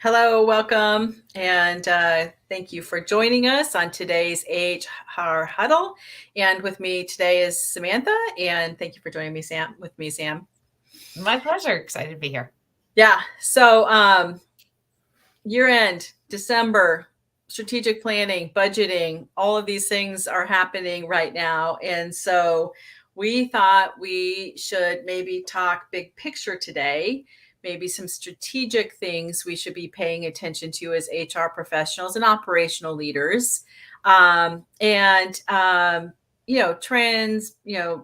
Hello, welcome, and thank you for joining us on today's HR Huddle. And with me today is Samantha, and thank you for joining me, Sam. With me, Sam. My pleasure. Excited to be here. Yeah. So year end, December, strategic planning, budgeting, all of these things are happening right now, and so we thought we should maybe talk big picture today, maybe some strategic things we should be paying attention to as HR professionals and operational leaders. And trends,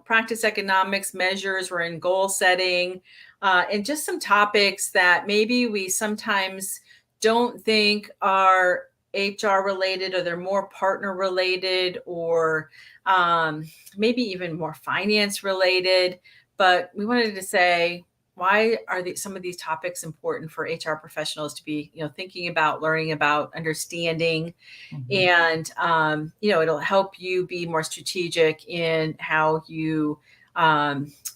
practice economics measures, we're in goal setting, and just some topics that maybe we sometimes don't think are HR related, or they're more partner related, or maybe even more finance related. But we wanted to say, why are some of these topics important for HR professionals to be, thinking about, learning about, understanding, Mhm. and it'll help you be more strategic in how you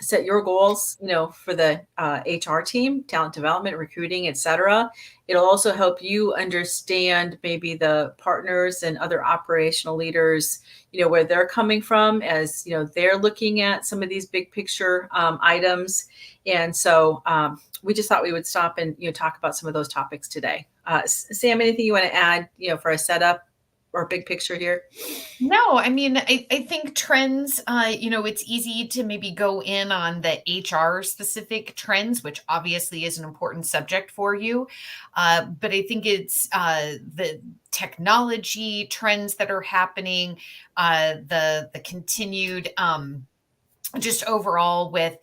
set your goals, for the HR team, talent development, recruiting, etc. It'll also help you understand maybe the partners and other operational leaders, where they're coming from as they're looking at some of these big picture items. And so we just thought we would stop and talk about some of those topics today. Sam, anything you want to add, for a setup or big picture here? No, I mean, I think trends, it's easy to maybe go in on the HR specific trends, which obviously is an important subject for you. But I think it's the technology trends that are happening, the continued just overall with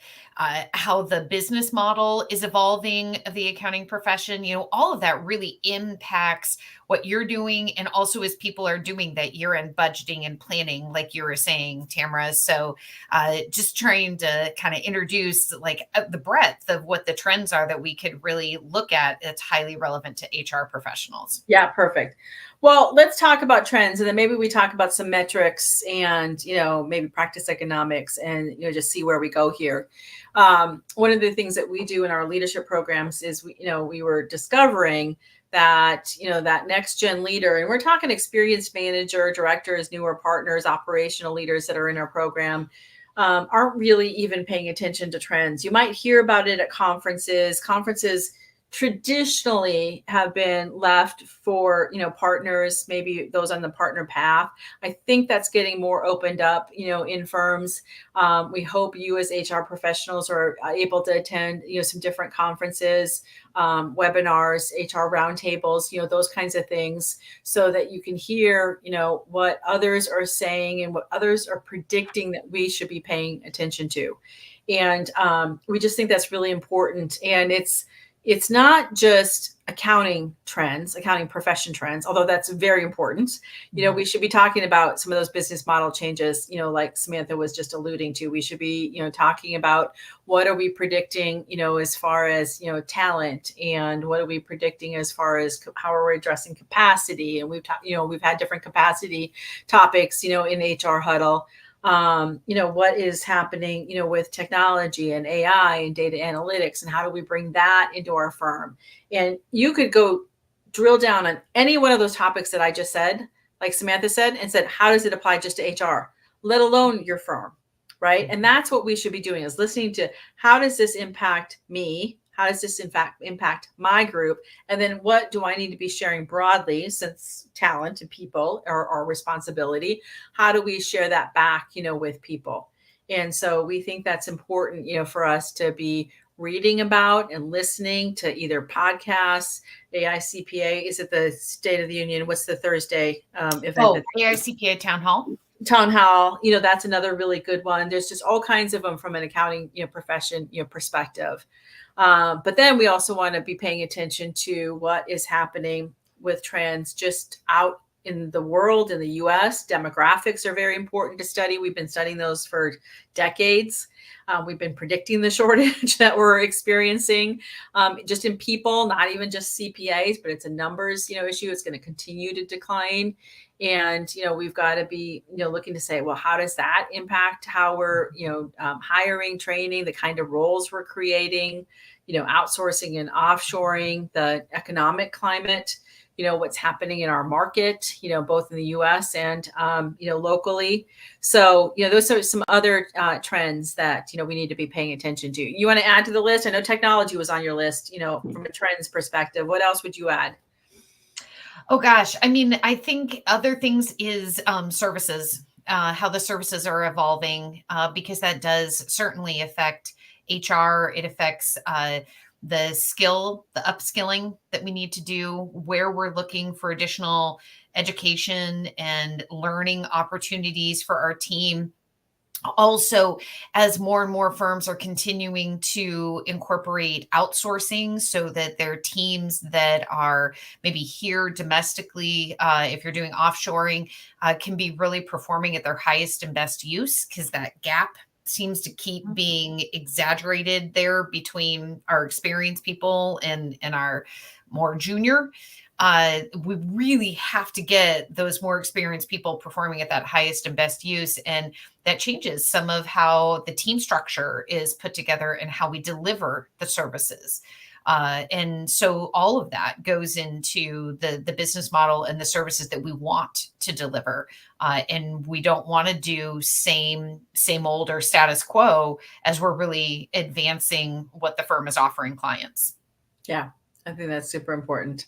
how the business model is evolving of the accounting profession, all of that really impacts what you're doing. And also as people are doing that year-end budgeting and planning, like you were saying, Tamara. So just trying to kind of introduce the breadth of what the trends are that we could really look at that's highly relevant to HR professionals. Yeah, perfect. Well, let's talk about trends, and then maybe we talk about some metrics and, maybe practice economics, and, just see where we go here. One of the things that we do in our leadership programs is we were discovering that, that next gen leader, and we're talking experienced manager, directors, newer partners, operational leaders that are in our program, aren't really even paying attention to trends. You might hear about it at conferences. Conferences traditionally have been left for partners, maybe those on the partner path. I think that's getting more opened up in firms. We hope you as HR professionals are able to attend some different conferences, webinars, HR roundtables, those kinds of things, so that you can hear what others are saying and what others are predicting that we should be paying attention to. And we just think that's really important. And it's not just accounting trends, accounting profession trends, although that's very important. We should be talking about some of those business model changes, like Samantha was just alluding to. We should be, talking about what are we predicting, as far as, talent, and what are we predicting as far as how are we addressing capacity. And we've had different capacity topics, in HR Huddle. What is happening, with technology and AI and data analytics, and how do we bring that into our firm? And you could go drill down on any one of those topics that I just said, like Samantha said, and said, how does it apply just to HR, let alone your firm? Right. And that's what we should be doing, is listening to how does this impact me? How does this in fact impact my group? And then what do I need to be sharing broadly, since talent and people are our responsibility? How do we share that back, with people? And so we think that's important, for us to be reading about and listening to either podcasts, AICPA. Is it the State of the Union? What's the Thursday event Oh, that AICPA Town Hall. Town Hall? That's another really good one. There's just all kinds of them from an accounting, profession, perspective. But then we also want to be paying attention to what is happening with trends just out in the world, in the US. Demographics are very important to study. We've been studying those for decades. We've been predicting the shortage that we're experiencing, just in people, not even just CPAs, but it's a numbers, issue. It's going to continue to decline. And, we've got to be, looking to say, well, how does that impact how we're, hiring, training, the kind of roles we're creating? outsourcing and offshoring, the economic climate, what's happening in our market, both in the US and, locally. So, those are some other trends that, we need to be paying attention to. You want to add to the list? I know technology was on your list, from a trends perspective. What else would you add? Oh gosh, I mean, I think other things is services, how the services are evolving, because that does certainly affect HR. It affects the upskilling that we need to do, where we're looking for additional education and learning opportunities for our team. Also, as more and more firms are continuing to incorporate outsourcing so that their teams that are maybe here domestically, if you're doing offshoring, can be really performing at their highest and best use, because that gap seems to keep being exaggerated there between our experienced people and our more junior. We really have to get those more experienced people performing at that highest and best use. And that changes some of how the team structure is put together and how we deliver the services. And so all of that goes into the business model and the services that we want to deliver. And we don't want to do same old or status quo as we're really advancing what the firm is offering clients. Yeah, I think that's super important.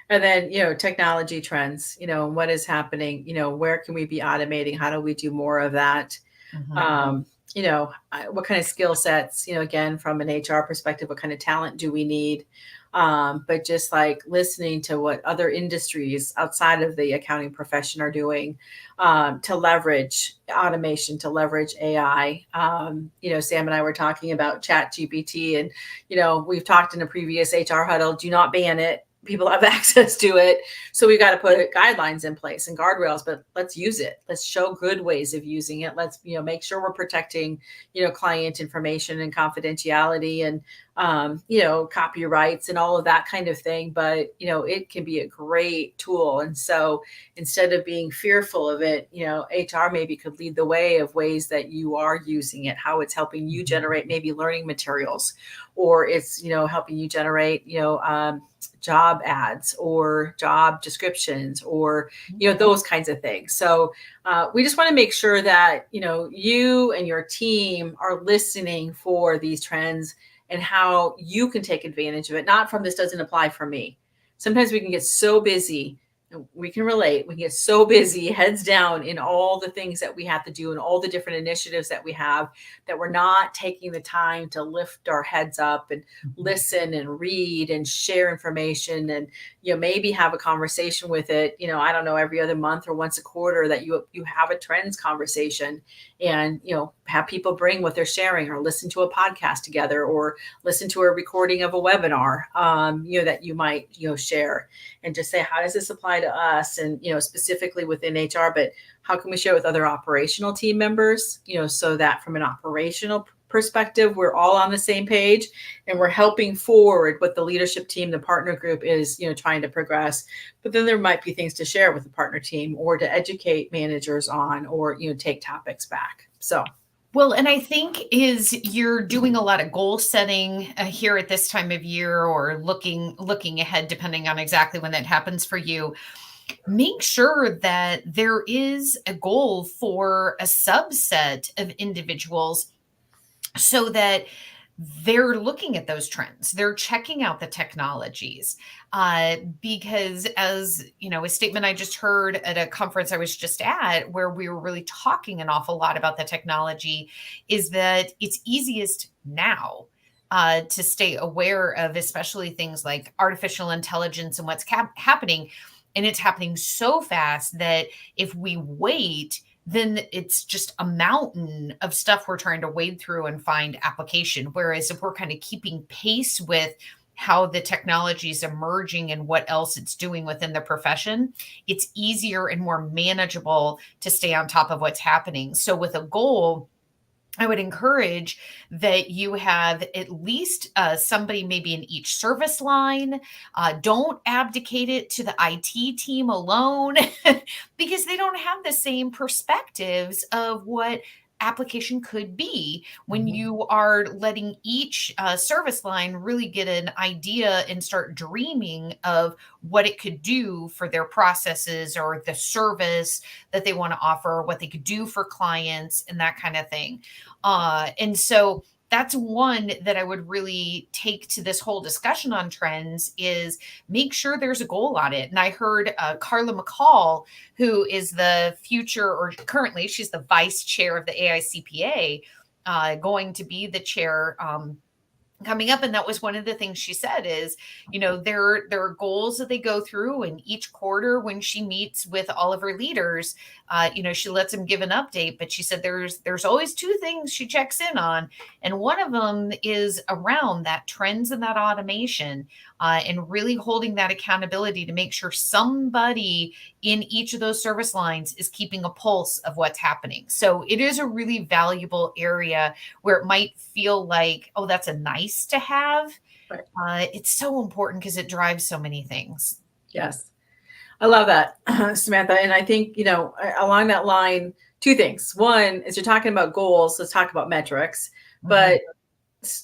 And then, technology trends, what is happening, where can we be automating? How do we do more of that? Mhm. What kind of skill sets, again, from an HR perspective, what kind of talent do we need? But just like listening to what other industries outside of the accounting profession are doing, to leverage automation, to leverage AI. Sam and I were talking about Chat GPT, and, we've talked in a previous HR huddle, do not ban it. People have access to it. So we got to put guidelines in place and guardrails, but let's use it. Let's show good ways of using it. Let's, make sure we're protecting, client information and confidentiality and, copyrights and all of that kind of thing. But, it can be a great tool. And so instead of being fearful of it, HR maybe could lead the way of ways that you are using it, how it's helping you generate maybe learning materials, or it's, helping you generate, job ads or job descriptions, or those kinds of things. So we just want to make sure that you and your team are listening for these trends and how you can take advantage of it. Not from, this doesn't apply for me. Sometimes we can get so busy, we can relate, we can get so busy, heads down in all the things that we have to do and all the different initiatives that we have, that we're not taking the time to lift our heads up and listen and read and share information, and maybe have a conversation with it, I don't know, every other month or once a quarter, that you have a trends conversation, and have people bring what they're sharing, or listen to a podcast together, or listen to a recording of a webinar, that you might share, and just say, how does this apply to us? And specifically within HR, but how can we share with other operational team members, so that from an operational perspective, we're all on the same page and we're helping forward what the leadership team, the partner group is, trying to progress. But then there might be things to share with the partner team, or to educate managers on, or take topics back. So well, and I think is you're doing a lot of goal setting here at this time of year, or looking ahead, depending on exactly when that happens for you. Make sure that there is a goal for a subset of individuals, so that they're looking at those trends, they're checking out the technologies, because, as you know, a statement I just heard at a conference I was just at, where we were really talking an awful lot about the technology, is that it's easiest now to stay aware of, especially things like artificial intelligence and what's happening. And it's happening so fast that if we wait, then it's just a mountain of stuff we're trying to wade through and find application. Whereas if we're kind of keeping pace with how the technology is emerging and what else it's doing within the profession, it's easier and more manageable to stay on top of what's happening. So with a goal, I would encourage that you have at least somebody maybe in each service line. Don't abdicate it to the IT team alone, because they don't have the same perspectives of what application could be when Mhm. you are letting each service line really get an idea and start dreaming of what it could do for their processes or the service that they want to offer, what they could do for clients, and that kind of thing. And so that's one that I would really take to this whole discussion on trends is make sure there's a goal on it. And I heard Carla McCall, who is the future, or currently she's the vice chair of the AICPA, going to be the chair coming up. And that was one of the things she said is, there are goals that they go through, and each quarter when she meets with all of her leaders, she lets them give an update. But she said there's always two things she checks in on, and one of them is around that trends and that automation, and really holding that accountability to make sure somebody in each of those service lines is keeping a pulse of what's happening. So it is a really valuable area where it might feel like, oh, that's a nice to have. Right. It's so important because it drives so many things. Yes. I love that, Samantha. And I think, along that line, two things. One is you're talking about goals. Let's talk about metrics. Mhm. But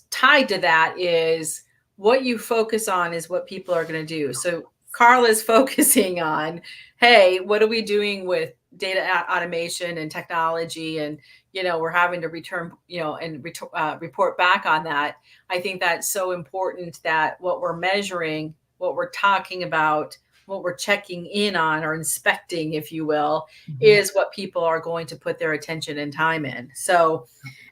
tied to that is what you focus on is what people are going to do. So Carl is focusing on, hey, what are we doing with data automation and technology? And, we're having to return, and report back on that. I think that's so important that what we're measuring, what we're talking about, what we're checking in on or inspecting, if you will, Mhm. is what people are going to put their attention and time in. So,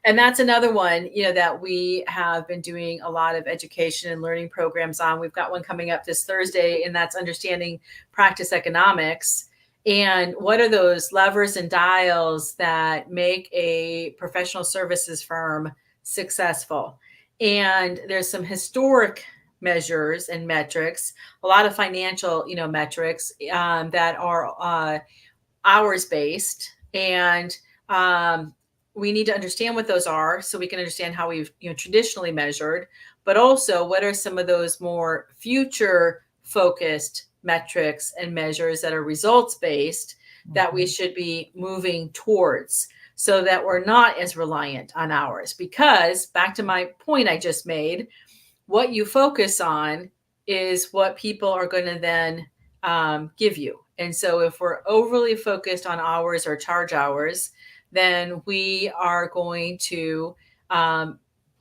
and that's another one, that we have been doing a lot of education and learning programs on. We've got one coming up this Thursday, and that's understanding practice economics. And what are those levers and dials that make a professional services firm successful? And there's some historic measures and metrics, a lot of financial, metrics that are hours based, and we need to understand what those are so we can understand how we've traditionally measured, but also what are some of those more future focused metrics and measures that are results based that we Mhm. should be moving towards so that we're not as reliant on hours. Because back to my point I just made, what you focus on is what people are going to then give you. And so if we're overly focused on hours or charge hours, then we are going to um,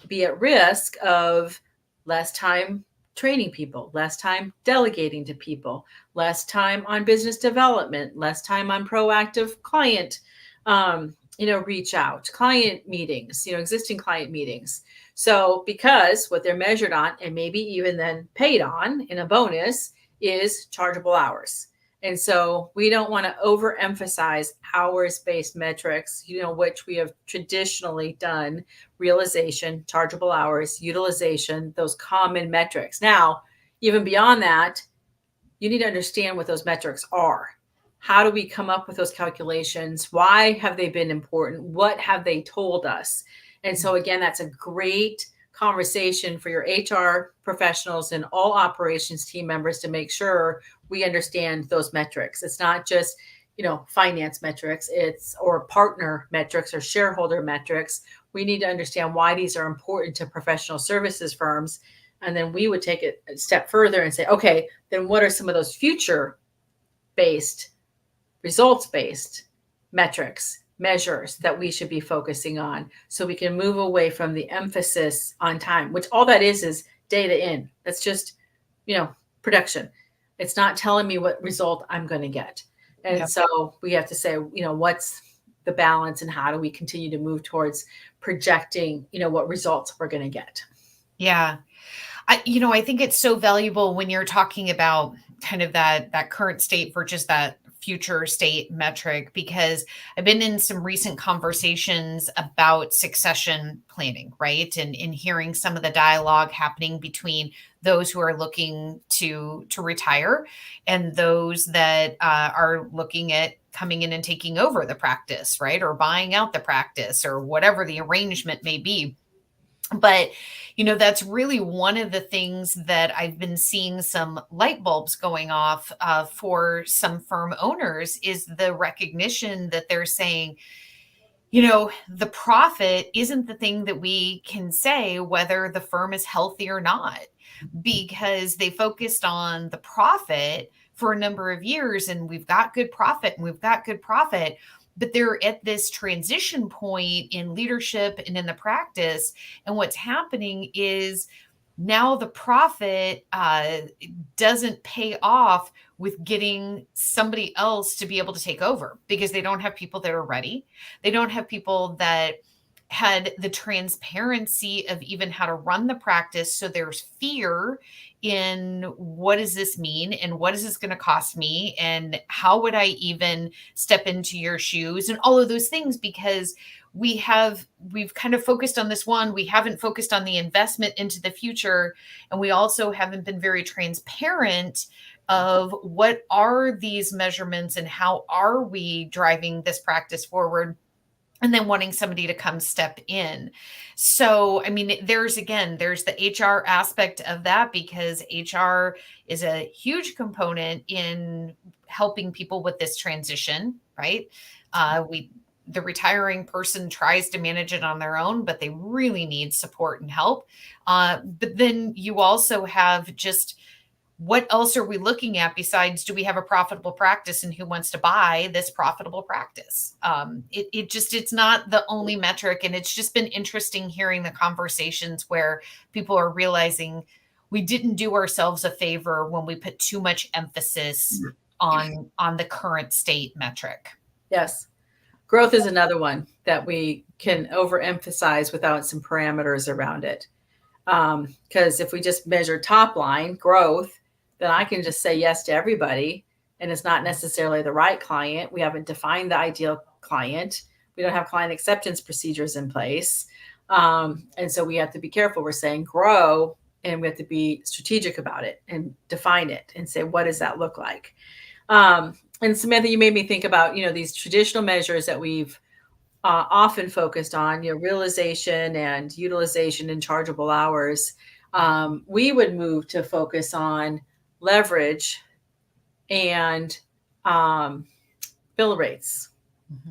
be at risk of less time training people, less time delegating to people, less time on business development, less time on proactive client, reach out, client meetings, existing client meetings. So, because what they're measured on and maybe even then paid on in a bonus is chargeable hours. And so we don't want to overemphasize hours based metrics, which we have traditionally done realization, chargeable hours, utilization, those common metrics. Now, even beyond that, you need to understand what those metrics are. How do we come up with those calculations? Why have they been important? What have they told us? And so, again, that's a great conversation for your HR professionals and all operations team members to make sure we understand those metrics. It's not just, finance metrics, it's or partner metrics or shareholder metrics. We need to understand why these are important to professional services firms. And then we would take it a step further and say, okay, then what are some of those future based, results based metrics, measures that we should be focusing on so we can move away from the emphasis on time, which all that is data in. That's just, production. It's not telling me what result I'm going to get. And Yep. so we have to say, what's the balance and how do we continue to move towards projecting, what results we're going to get. Yeah. I think it's so valuable when you're talking about kind of that current state versus that future state metric, because I've been in some recent conversations about succession planning, right? And in hearing some of the dialogue happening between those who are looking to retire and those that are looking at coming in and taking over the practice, right? Or buying out the practice or whatever the arrangement may be. But that's really one of the things that I've been seeing some light bulbs going off for some firm owners is the recognition that they're saying, the profit isn't the thing that we can say whether the firm is healthy or not, because they focused on the profit for a number of years, and we've got good profit and we've got good profit. But they're at this transition point in leadership and in the practice. And what's happening is now the profit doesn't pay off with getting somebody else to be able to take over, because they don't have people that are ready. They don't have people that had the transparency of even how to run the practice. So there's fear in, what does this mean? And what is this going to cost me? And how would I even step into your shoes? And all of those things, because we've kind of focused on this one. We haven't focused on the investment into the future. And we also haven't been very transparent of what are these measurements and how are we driving this practice forward, and then wanting somebody to come step in. So, I mean, there's the HR aspect of that, because HR is a huge component in helping people with this transition, right? The retiring person tries to manage it on their own, but they really need support and help. But then you also have just, what else are we looking at besides, do we have a profitable practice and who wants to buy this profitable practice? It's not the only metric. And it's just been interesting hearing the conversations where people are realizing we didn't do ourselves a favor when we put too much emphasis on the current state metric. Yes. Growth is another one that we can overemphasize without some parameters around it. Because if we just measure top line growth, then I can just say yes to everybody, and it's not necessarily the right client. We haven't defined the ideal client. We don't have client acceptance procedures in place. And so we have to be careful. We're saying grow, and we have to be strategic about it and define it and say, what does that look like? And Samantha, you made me think about, these traditional measures that we've often focused on, realization and utilization and chargeable hours. We would move to focus on leverage and bill rates. Mm-hmm.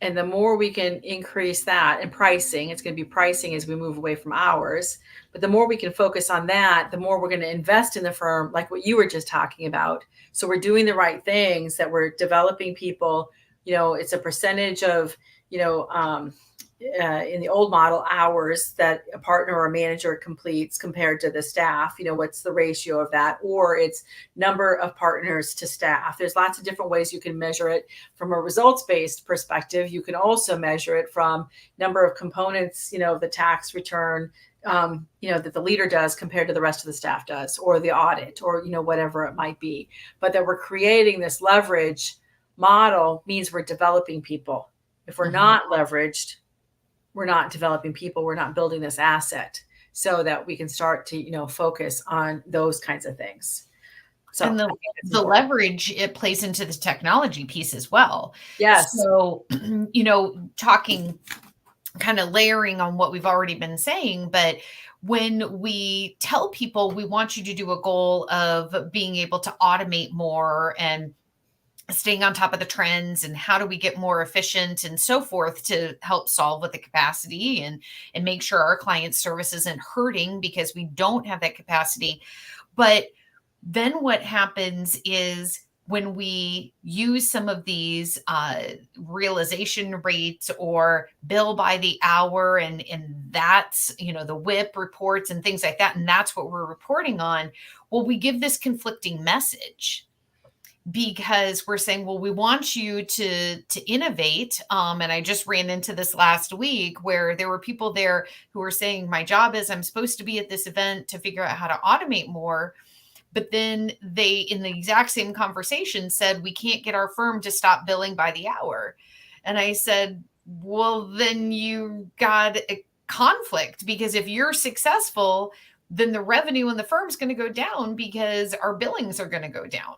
And the more we can increase that, and pricing, it's going to be pricing as we move away from hours. But the more we can focus on that, the more we're going to invest in the firm, like what you were just talking about. So we're doing the right things, that we're developing people. It's a percentage of, in the old model, hours that a partner or a manager completes compared to the staff. What's the ratio of that? Or it's number of partners to staff. There's lots of different ways you can measure it. From a results-based perspective, you can also measure it from number of components, the tax return, that the leader does compared to the rest of the staff does, or the audit, or, whatever it might be. But that we're creating this leverage model means we're developing people. If we're not leveraged, we're not developing people. We're not building this asset so that we can start to, focus on those kinds of things. So, and the leverage, it plays into the technology piece as well. Yes. So, talking, kind of layering on what we've already been saying, but when we tell people we want you to do a goal of being able to automate more and staying on top of the trends, and how do we get more efficient and so forth to help solve with the capacity and make sure our client service isn't hurting because we don't have that capacity. But then what happens is, when we use some of these realization rates or bill by the hour, and that's, the WIP reports and things like that, and that's what we're reporting on, well, we give this conflicting message, because we're saying, well, we want you to innovate. And I just ran into this last week where there were people there who were saying, my job is, I'm supposed to be at this event to figure out how to automate more. But then they, in the exact same conversation, said, we can't get our firm to stop billing by the hour. And I said, well, then you got a conflict, because if you're successful, then the revenue in the firm is going to go down because our billings are going to go down.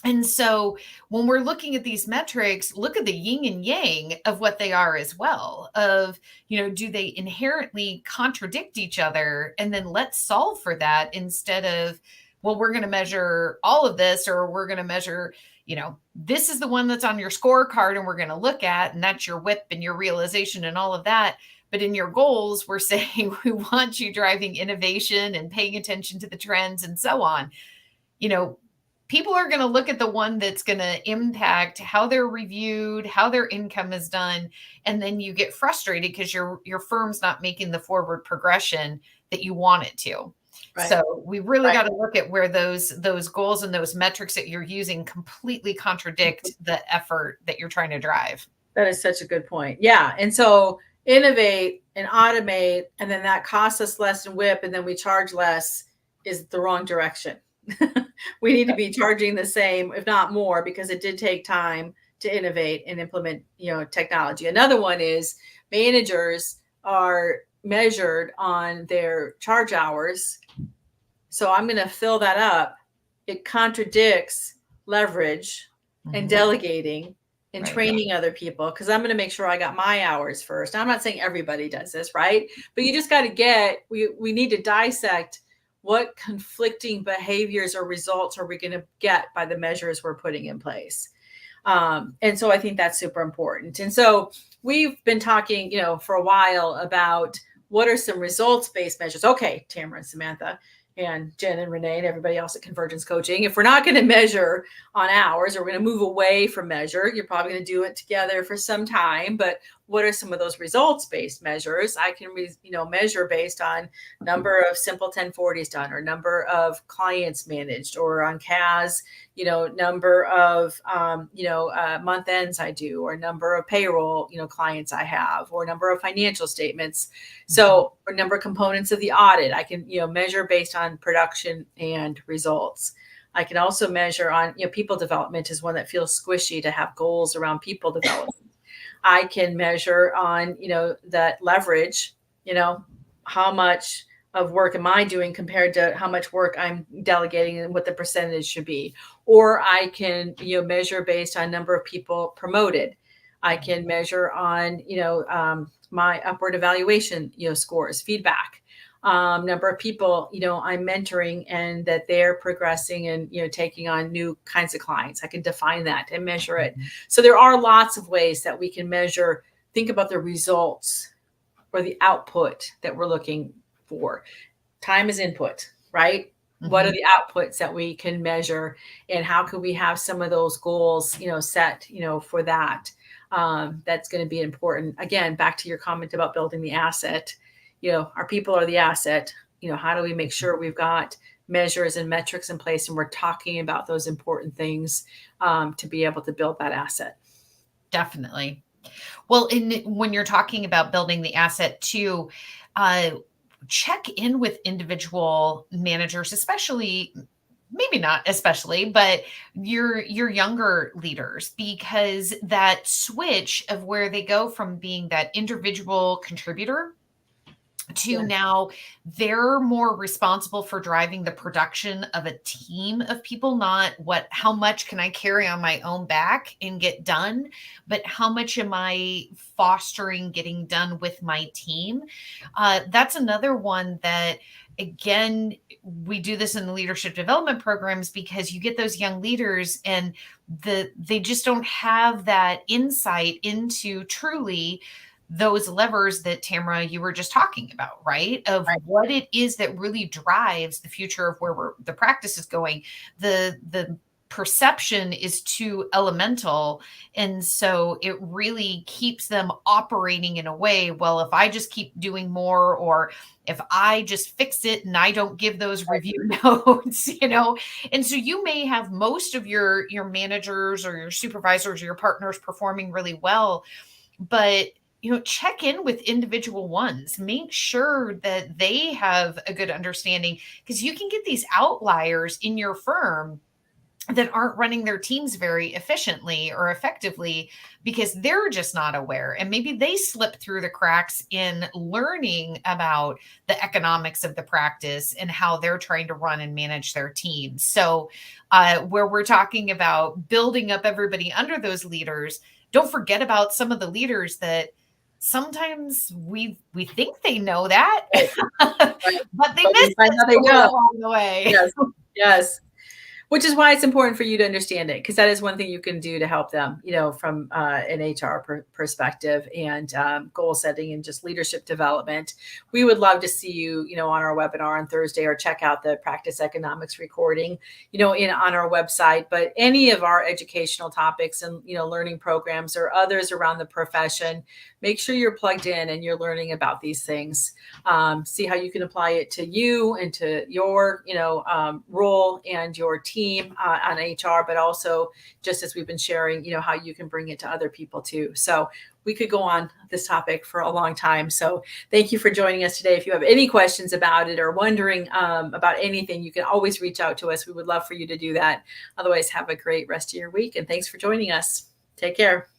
And so when we're looking at these metrics, look at the yin and yang of what they are as well, of, do they inherently contradict each other? And then let's solve for that, instead of, well, we're going to measure all of this, or we're going to measure, this is the one that's on your scorecard and we're going to look at, and that's your whip and your realization and all of that. But in your goals, we're saying we want you driving innovation and paying attention to the trends and so on. People are going to look at the one that's going to impact how they're reviewed, how their income is done. And then you get frustrated because your firm's not making the forward progression that you want it to. Right. So we really got to look at where those goals and those metrics that you're using completely contradict the effort that you're trying to drive. That is such a good point. Yeah. And so innovate and automate, and then that costs us less in WIP, and then we charge less, is the wrong direction. We need to be charging the same, if not more, because it did take time to innovate and implement, technology. Another one is managers are measured on their charge hours. So I'm going to fill that up. It contradicts leverage and delegating and training other people, because I'm going to make sure I got my hours first. I'm not saying everybody does this, right? But you just got to we need to dissect what conflicting behaviors or results are we going to get by the measures we're putting in place. And so I think that's super important. And so we've been talking, for a while about what are some results-based measures. Okay, Tamera and Samantha and Jen and Renee and everybody else at Convergence Coaching, if we're not going to measure on hours, or we're going to move away from measure, you're probably going to do it together for some time. But what are some of those results-based measures? I can, measure based on number of simple 1040s done, or number of clients managed, or on CAS, number of, month ends I do, or number of payroll, clients I have, or number of financial statements. So, or number of components of the audit. I can, measure based on production and results. I can also measure on, people development is one that feels squishy to have goals around people development. I can measure on, that leverage, how much of work am I doing compared to how much work I'm delegating and what the percentage should be. Or I can, measure based on number of people promoted. I can measure on, my upward evaluation, scores, feedback, number of people, I'm mentoring and that they're progressing and, taking on new kinds of clients. I can define that and measure it. So there are lots of ways that we can measure, think about the results or the output that we're looking for. Time is input, right? What are the outputs that we can measure, and how can we have some of those goals, set, for that? That's going to be important. Again, back to your comment about building the asset. Our people are the asset. How do we make sure we've got measures and metrics in place, and we're talking about those important things to be able to build that asset? Definitely. Well, when you're talking about building the asset too, check in with individual managers, especially, maybe not especially, but your younger leaders, because that switch of where they go from being that individual contributor to now they're more responsible for driving the production of a team of people, not how much can I carry on my own back and get done, but how much am I fostering getting done with my team? That's another one that, again, we do this in the leadership development programs, because you get those young leaders and they just don't have that insight into truly those levers that Tamera, you were just talking about, right? Of what it is that really drives the future of where the practice is going. The perception is too elemental. And so it really keeps them operating in a way, well, if I just keep doing more, or if I just fix it and I don't give those review notes, and so you may have most of your managers or your supervisors or your partners performing really well, but check in with individual ones, make sure that they have a good understanding, because you can get these outliers in your firm that aren't running their teams very efficiently or effectively because they're just not aware. And maybe they slip through the cracks in learning about the economics of the practice and how they're trying to run and manage their teams. So where we're talking about building up everybody under those leaders, don't forget about some of the leaders that sometimes we think they know that, but they miss it along the way. Yes. Which is why it's important for you to understand it, because that is one thing you can do to help them, from an HR perspective, and goal setting and just leadership development. We would love to see you, on our webinar on Thursday, or check out the practice economics recording, on our website. But any of our educational topics and, learning programs or others around the profession, make sure you're plugged in and you're learning about these things. See how you can apply it to you and to your, role and your team on HR, but also just as we've been sharing, how you can bring it to other people too. So we could go on this topic for a long time. So thank you for joining us today. If you have any questions about it or wondering about anything, you can always reach out to us. We would love for you to do that. Otherwise, have a great rest of your week. And thanks for joining us. Take care.